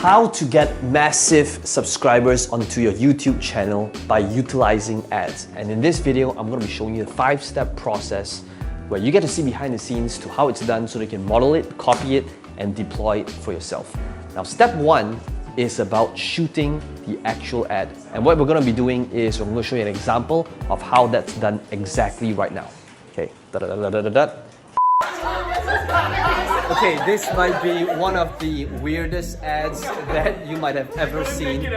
how to get massive subscribers onto your YouTube channel by utilizing ads. And in this video, I'm going to be showing you a 5-step process where you get to see behind the scenes to how it's done so that you can model it, copy it, and deploy it for yourself. Now, step 1 is about shooting the actual ad. And what we're going to be doing is I'm going to show you an example of how that's done exactly right now. Okay. Okay, this might be one of the weirdest ads that you might have ever seen,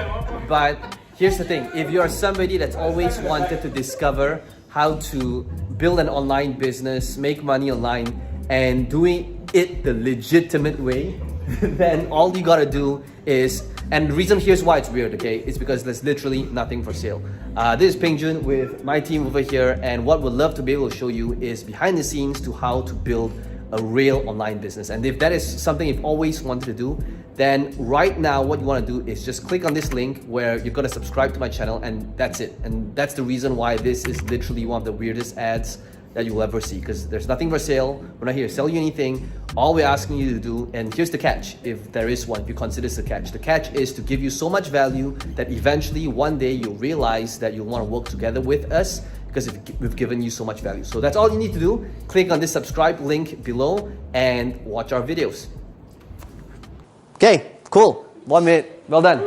but here's the thing. If you're somebody that's always wanted to discover how to build an online business, make money online, and doing it the legitimate way, then all you gotta do is, and the reason here's why it's weird, okay, is because there's literally nothing for sale. This is Peng Jun with my team over here, and what we'd love to be able to show you is behind the scenes to how to build a real online business. And if that is something you've always wanted to do, then right now what you want to do is just click on this link where you're going to subscribe to my channel, and that's it. And that's the reason why this is literally one of the weirdest ads that you'll ever see, because there's nothing for sale. We're not here to sell you anything. All we're asking you to do, and here's the catch, if there is one, if you consider this a catch. The catch is to give you so much value that eventually one day you'll realize that you'll want to work together with us because we've given you so much value. So that's all you need to do. Click on this subscribe link below and watch our videos. Okay, cool. 1 minute. Well done.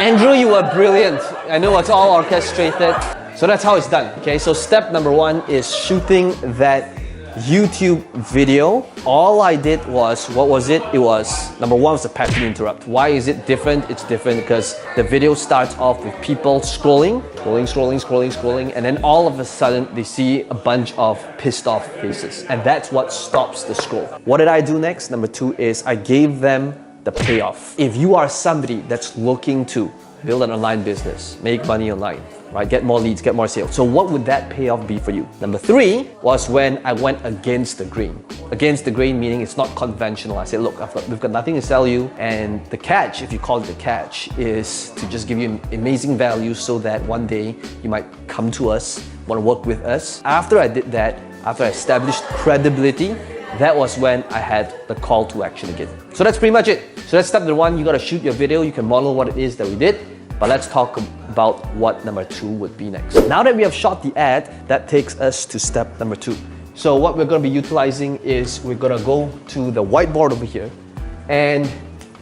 Andrew, you were brilliant. I know it's all orchestrated. So that's how it's done. Okay, so step number 1 is shooting that YouTube video. All I did was, what was it? It was, number 1 was the pattern interrupt. Why is it different? It's different because the video starts off with people scrolling, and then all of a sudden they see a bunch of pissed off faces. And that's what stops the scroll. What did I do next? Number 2 is I gave them the payoff. If you are somebody that's looking to build an online business, make money online, right? Get more leads, get more sales. So what would that payoff be for you? Number 3 was when I went against the grain. Against the grain meaning it's not conventional. I said, look, we've got nothing to sell you, and the catch, if you call it the catch, is to just give you amazing value so that one day you might come to us, want to work with us. After I did that, after I established credibility, that was when I had the call to action again. So that's pretty much it. So that's step number 1. You got to shoot your video. You can model what it is that we did. But let's talk about what number 2 would be next. Now that we have shot the ad, that takes us to step number 2. So what we're going to be utilizing is we're going to go to the whiteboard over here and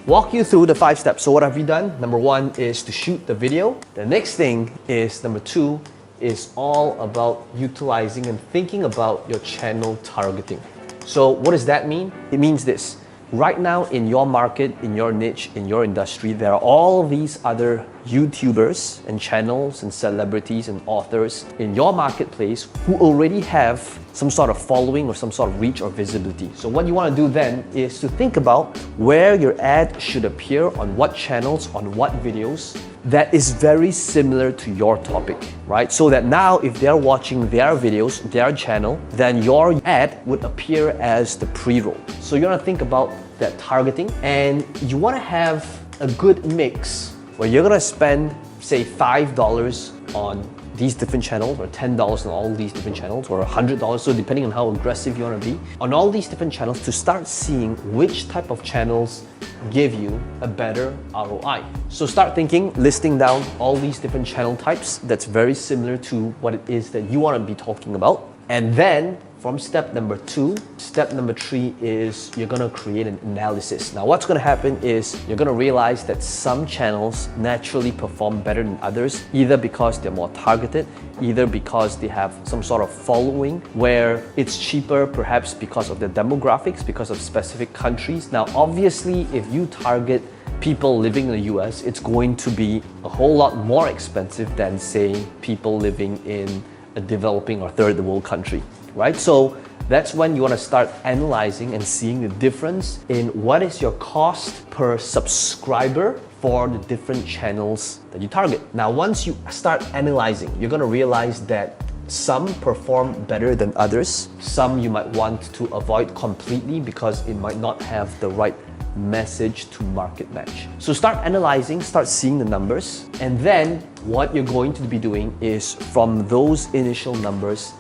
walk you through the 5 steps. So what have we done? Number 1 is to shoot the video. The next thing is number 2 is all about utilizing and thinking about your channel targeting. So what does that mean? It means this. Right now in your market, in your niche, in your industry, there are all these other YouTubers and channels and celebrities and authors in your marketplace who already have some sort of following or some sort of reach or visibility. So what you want to do then is to think about where your ad should appear, on what channels, on what videos, that is very similar to your topic, right? So that now if they're watching their videos, their channel, then your ad would appear as the pre-roll. So you want to think about that targeting, and you want to have a good mix where you're going to spend, say, $5 on these different channels, or $10 on all these different channels, or $100, so depending on how aggressive you want to be, on all these different channels to start seeing which type of channels give you a better ROI. So start thinking, listing down all these different channel types that's very similar to what it is that you want to be talking about. And then from step number 2, step number 3 is you're gonna create an analysis. Now what's gonna happen is you're gonna realize that some channels naturally perform better than others, either because they're more targeted, either because they have some sort of following where it's cheaper, perhaps because of the demographics, because of specific countries. Now obviously if you target people living in the US, it's going to be a whole lot more expensive than, say, people living in a developing or third world country, right? So that's when you want to start analyzing and seeing the difference in what is your cost per subscriber for the different channels that you target. Now, once you start analyzing, you're going to realize that some perform better than others. Some you might want to avoid completely because it might not have the right message to market match. So start analyzing, start seeing the numbers, and then what you're going to be doing is from those initial numbers,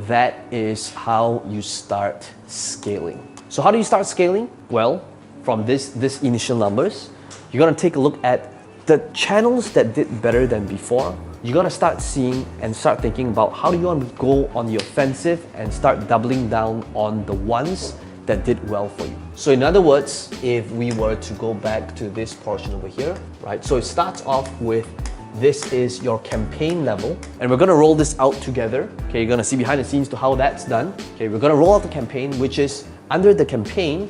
that is how you start scaling. So how do you start scaling? Well, from this initial numbers, you're gonna take a look at the channels that did better than before. You're gonna start seeing and start thinking about how do you want to go on the offensive and start doubling down on the ones that did well for you. So in other words, if we were to go back to this portion over here, right? So it starts off with this is your campaign level, and we're gonna roll this out together. Okay, you're gonna see behind the scenes to how that's done. Okay, we're gonna roll out the campaign, which is under the campaign,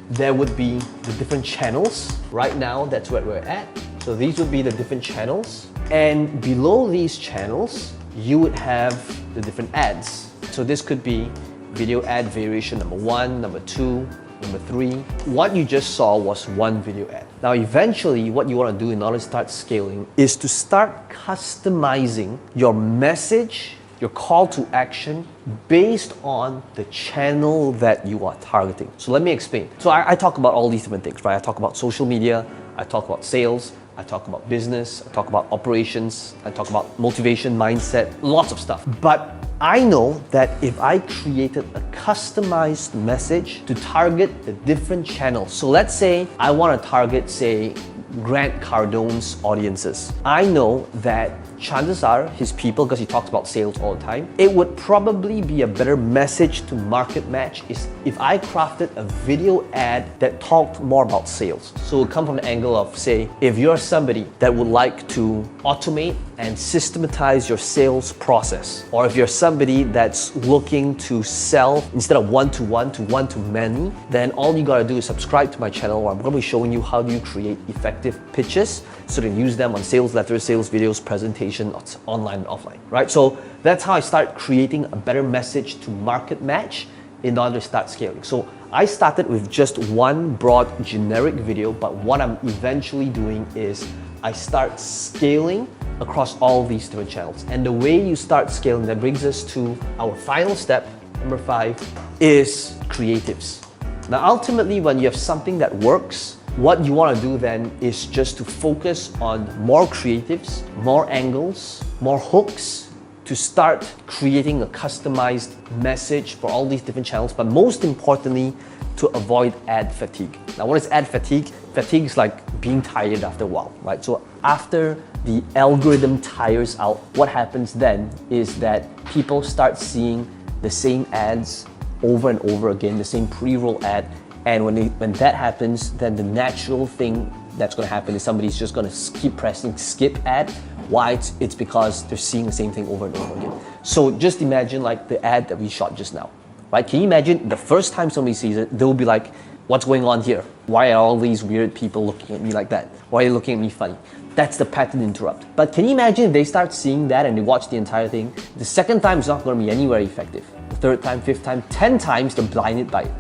there would be the different channels. Right now, that's where we're at. So these would be the different channels. And below these channels, you would have the different ads. So this could be video ad variation number 1, number 2, number 3. What you just saw was one video ad. Now eventually what you want to do in order to start scaling is to start customizing your message, your call to action based on the channel that you are targeting. So let me explain. So I talk about all these different things, right? I talk about social media, I talk about sales, I talk about business, I talk about operations, I talk about motivation, mindset, lots of stuff. But I know that if I created a customized message to target the different channels, so let's say I want to target, say, Grant Cardone's audiences. I know that chances are his people, because he talks about sales all the time, it would probably be a better message to market match is if I crafted a video ad that talked more about sales. So it would come from the angle of, say, if you're somebody that would like to automate and systematize your sales process, or if you're somebody that's looking to sell instead of one-to-one to one-to-many, then all you gotta do is subscribe to my channel where I'm gonna be showing you how do you create effective pitches so you can use them on sales letters, sales videos, presentation, online and offline, right? So that's how I start creating a better message to market match in order to start scaling. So I started with just one broad generic video, but what I'm eventually doing is I start scaling across all these different channels. And the way you start scaling, that brings us to our final step, number 5, is creatives. Now ultimately, when you have something that works, what you want to do then is just to focus on more creatives, more angles, more hooks to start creating a customized message for all these different channels, but most importantly, to avoid ad fatigue. Now, what is ad fatigue? Fatigue is like being tired after a while, right? So after the algorithm tires out, what happens then is that people start seeing the same ads over and over again, the same pre-roll ad. And when that happens, then the natural thing that's going to happen is somebody's just going to keep pressing skip ad. Why? It's because they're seeing the same thing over and over again. So just imagine like the ad that we shot just now, right? Can you imagine the first time somebody sees it, they'll be like, what's going on here? Why are all these weird people looking at me like that? Why are they looking at me funny? That's the pattern interrupt. But can you imagine if they start seeing that and they watch the entire thing? The second time is not going to be anywhere effective. The third time, fifth time, 10 times, they're blinded by it.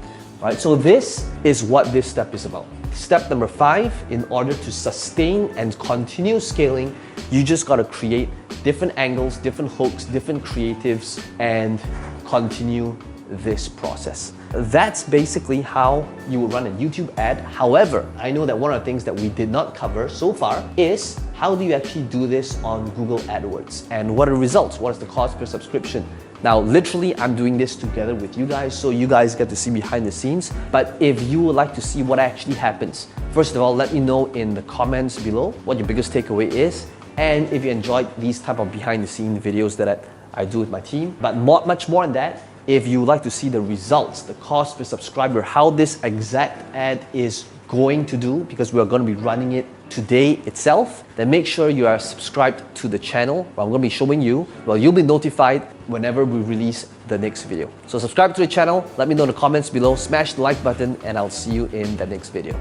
Right? So this is what this step is about. Step number 5, in order to sustain and continue scaling, you just got to create different angles, different hooks, different creatives, and continue this process. That's basically how you would run a YouTube ad. However, I know that one of the things that we did not cover so far is how do you actually do this on Google AdWords, and what are the results? What is the cost per subscription? Now, literally, I'm doing this together with you guys, so you guys get to see behind the scenes. But if you would like to see what actually happens, first of all, let me know in the comments below what your biggest takeaway is, and if you enjoyed these type of behind the scenes videos that I do with my team. But much more than that, if you would like to see the results, the cost per subscriber, how this exact ad is going to do, because we are going to be running it today itself, then make sure you are subscribed to the channel. I'm going to be showing you, well, you'll be notified whenever we release the next video. So subscribe to the channel, let me know in the comments below, smash the like button, and I'll see you in the next video.